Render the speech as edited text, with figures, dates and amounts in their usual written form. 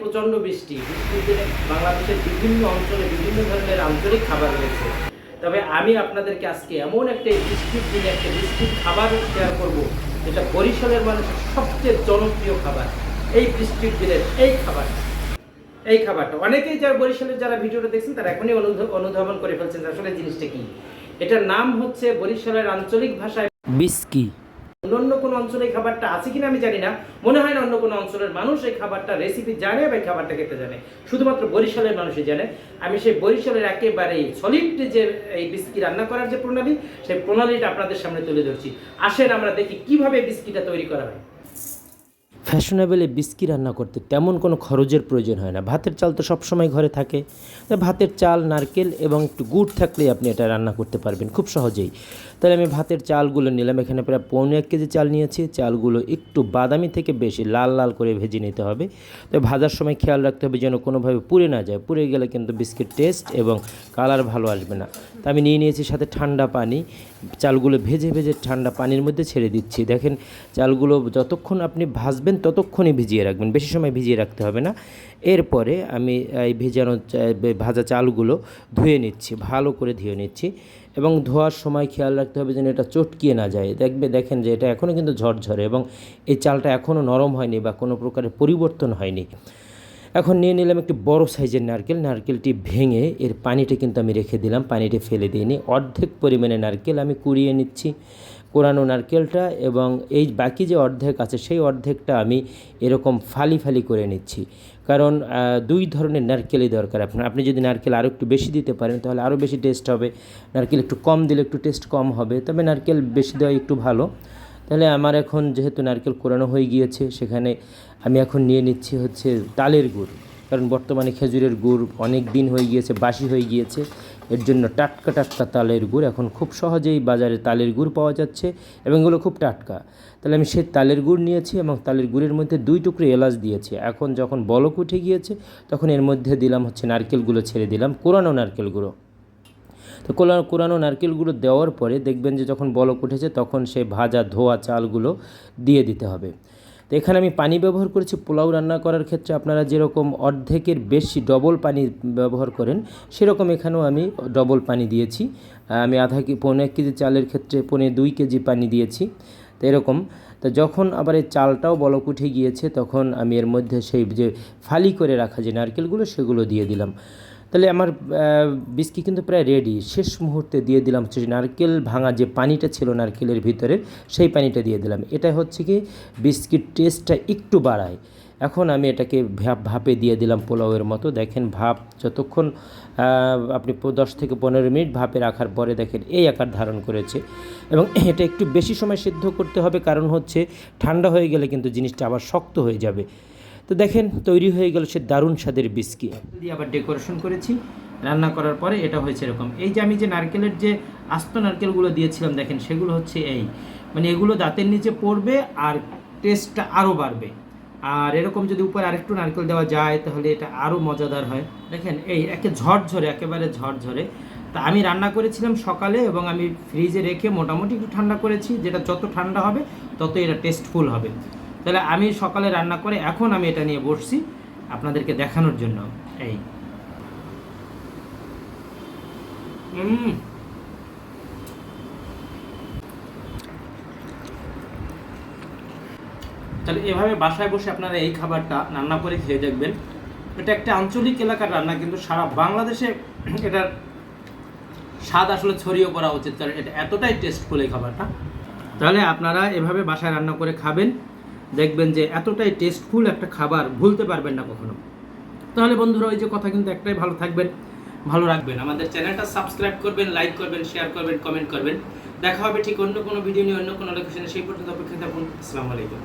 প্রচণ্ড বৃষ্টির দিনে বাংলাদেশের বিভিন্ন অঞ্চলে বিভিন্ন ধরনের আঞ্চলিক খাবার রয়েছে। তবে আমি আপনাদেরকে আজকে এমন একটা বৃষ্টির দিনে একটা বৃষ্টির খাবার শেয়ার করবো, যেটা বরিশালের মানুষের সবচেয়ে জনপ্রিয় খাবার। এই বৃষ্টির দিনের এই খাবারটা অনেকেই যারা বরিশালের যারা ভিডিওটা দেখছেন তারা এখনই অনুধাবন করে ফেলছেন আসলে জিনিসটা কি। এটার নাম হচ্ছে বরিশালের আঞ্চলিক ভাষায় বিস্কি। অন্য কোনো অঞ্চলে এই খাবারটা আছে কিনা আমি জানি না, মনে হয় না অন্য কোনো অঞ্চলের মানুষ এই খাবারটা রেসিপি জানে বা এই খাবারটা খেতে জানে, শুধুমাত্র বরিশালের মানুষই জানে। আমি সেই বরিশালের একেবারেই সলিড যে এই বিস্কি রান্না করার যে প্রণালী, সেই প্রণালীটা আপনাদের সামনে তুলে ধরছি। আসেন আমরা দেখি কিভাবে বিস্কিটা তৈরি করা হয়। ফ্যাশনেবল এই বিস্কি রান্না করতে তেমন কোনো খরচের প্রয়োজন হয় না। ভাতের চাল তো সবসময় ঘরে থাকে, তাই ভাতের চাল, নারকেল এবং একটু গুড় থাকলেই আপনি এটা রান্না করতে পারবেন খুব সহজেই। তাহলে আমি ভাতের চালগুলো নিলাম, এখানে প্রায় 1.5 কেজি চাল নিয়েছি। চালগুলো একটু বাদামি থেকে বেশি লাল লাল করে ভেজে নিতে হবে। তো ভাজার সময় খেয়াল রাখতে হবে যেন কোনোভাবে পুড়ে না যায়, পুড়ে গেলে কিন্তু বিস্কিট টেস্ট এবং কালার ভালো আসবে না। তো আমি নিয়ে নিয়েছি সাথে ঠান্ডা পানি। চালগুলো ভেজে ভেজে ঠান্ডা পানির মধ্যে ছেড়ে দিচ্ছি। দেখেন চালগুলো যতক্ষণ আপনি ভাজবেন ততক্ষণই ভিজিয়ে রাখবেন, বেশি সময় ভিজিয়ে রাখতে হবে না। এরপরে আমি এই ভাজা চালগুলো ধুয়ে নিচ্ছি, ভালো করে ধুয়ে নিচ্ছি এবং ধোয়ার সময় খেয়াল রাখতে হবে যেন এটা চটকিয়ে না যায়। দেখেন যে এটা এখনও কিন্তু ঝরঝরে এবং এই চালটা এখনও নরম হয়নি বা কোনো প্রকারের পরিবর্তন হয়নি। এখন নিয়ে নিলাম একটু বড় সাইজের নারকেলটি ভেঙে এর পানিটা কিন্তু আমি রেখে দিলাম, পানিটা ফেলে দিইনি। অর্ধেক পরিমাণে নারকেল আমি কুড়িয়ে নিচ্ছি, কোরানো নারকেলটা, এবং এই বাকি যে অর্ধেক আছে সেই অর্ধেকটা আমি এরকম ফালি ফালি করে নিচ্ছি। কারণ 2 ধরনের নারকেলই দরকার আপনি যদি নারকেল আরও একটু বেশি দিতে পারেন তাহলে আরও বেশি টেস্ট হবে, নারকেল একটু কম দিলে একটু টেস্ট কম হবে, তবে নারকেল বেশি দেওয়া একটু ভালো। তাহলে আমার এখন যেহেতু নারকেল কোরানো হয়ে গিয়েছে, সেখানে আমি এখন নিয়ে নিচ্ছি হচ্ছে তালের গুড়। কারণ বর্তমানে খেজুরের গুড় অনেক দিন হয়ে গিয়েছে, বাসি হয়ে গিয়েছে, এর জন্য টাটকা টাটকা তালের গুড় এখন খুব সহজেই বাজারে তালের গুড় পাওয়া যাচ্ছে এবং এগুলো খুব টাটকা। তাহলে আমি সেই তালের গুড় নিয়েছি এবং তালের গুড়ের মধ্যে 2 টুকরো এলাচ দিয়েছি। এখন যখন বলক উঠে গিয়েছে তখন এর মধ্যে দিলাম হচ্ছে নারকেলগুলো, ছেড়ে দিলাম কোরানো নারকেলগুলো। তো কোরানো নারকেলগুলো দেওয়ার পরে দেখবেন যে যখন বলক উঠেছে তখন সেই ভাজা ধোয়া চালগুলো দিয়ে দিতে হবে। তো এখানে আমি পানি ব্যবহার করেছি। পোলাও রান্না করার ক্ষেত্রে আপনারা যেরকম অর্ধেকের বেশি ডবল পানি ব্যবহার করেন, সেরকম এখানেও আমি ডবল পানি দিয়েছি। আমি 1.5 কেজি চালের ক্ষেত্রে 2.25 কেজি পানি দিয়েছি। তো এরকম, তো যখন আবার এই চালটাও বলক উঠে গিয়েছে তখন আমি এর মধ্যে সেই যে ফালি করে রাখা যে নারকেলগুলো সেগুলো দিয়ে দিলাম। তাহলে আমার বিস্কি কিন্তু প্রায় রেডি। শেষ মুহূর্তে দিয়ে দিলাম হচ্ছে নারকেল ভাঙা যে পানিটা ছিল নারকেলের ভিতরে, সেই পানিটা দিয়ে দিলাম। এটা হচ্ছে কি বিস্কিট টেস্টটা একটু বাড়ায়। এখন আমি এটাকে ভাপে দিয়ে দিলাম পোলাওয়ের মতো। দেখেন ভাপ যতক্ষণ আপনি 10 থেকে 15 মিনিট ভাপে রাখার পরে দেখেন এই আকার ধারণ করেছে। এবং এটা একটু বেশি সময় সিদ্ধ করতে হবে, কারণ হচ্ছে ঠান্ডা হয়ে গেলে কিন্তু জিনিসটা আবার শক্ত হয়ে যাবে। তো দেখেন তৈরি হয়ে গেল সে দারুণ স্বাদের বিস্কি। দিয়ে আবার ডেকোরেশন করেছি। রান্না করার পরে এটা হয়েছে এরকম। এই যে আমি যে নারকেলের যে আস্ত নারকেলগুলো দিয়েছিলাম দেখেন সেগুলো হচ্ছে এই, মানে এগুলো দাঁতের নিচে পড়বে আর টেস্টটা আরও বাড়বে। আর এরকম যদি উপরে আরেকটু নারকেল দেওয়া যায় তাহলে এটা আরও মজাদার হয়। দেখেন এই একেবারে ঝরঝরে। তা আমি রান্না করেছিলাম সকালে এবং আমি ফ্রিজে রেখে মোটামুটি একটু ঠান্ডা করেছি, যেটা যত ঠান্ডা হবে তত এটা টেস্টফুল হবে। তাহলে আমি সকালে রান্না করে এখন আমি এটা নিয়ে বসছি আপনাদেরকে দেখানোর জন্য। এই তাহলে এভাবে বাসায় বসে আপনারা এই খাবারটা রান্না করে খেয়ে দেখবেন। এটা একটা আঞ্চলিক এলাকার রান্না, কিন্তু সারা বাংলাদেশে এটার স্বাদ আসলে ছড়িয়ে পড়া উচিত, কারণ এটা এতটাই টেস্টফুল এই খাবারটা। তাহলে আপনারা এভাবে বাসায় রান্না করে খাবেন, দেখবেন যে এতটাই টেস্টফুল একটা খাবার ভুলতে পারবেন না কখনো। তাহলে বন্ধুরা ওই যে কথা কিন্তু একটাই, ভালো থাকবেন, ভালো রাখবেন, আমাদের চ্যানেলটা সাবস্ক্রাইব করবেন, লাইক করবেন, শেয়ার করবেন, কমেন্ট করবেন। দেখা হবে ঠিক অন্য কোনো ভিডিও নিয়ে অন্য কোনো লোকেশনে। সেই পর্যন্ত অপেক্ষা থাকুন। আসসালামু আলাইকুম।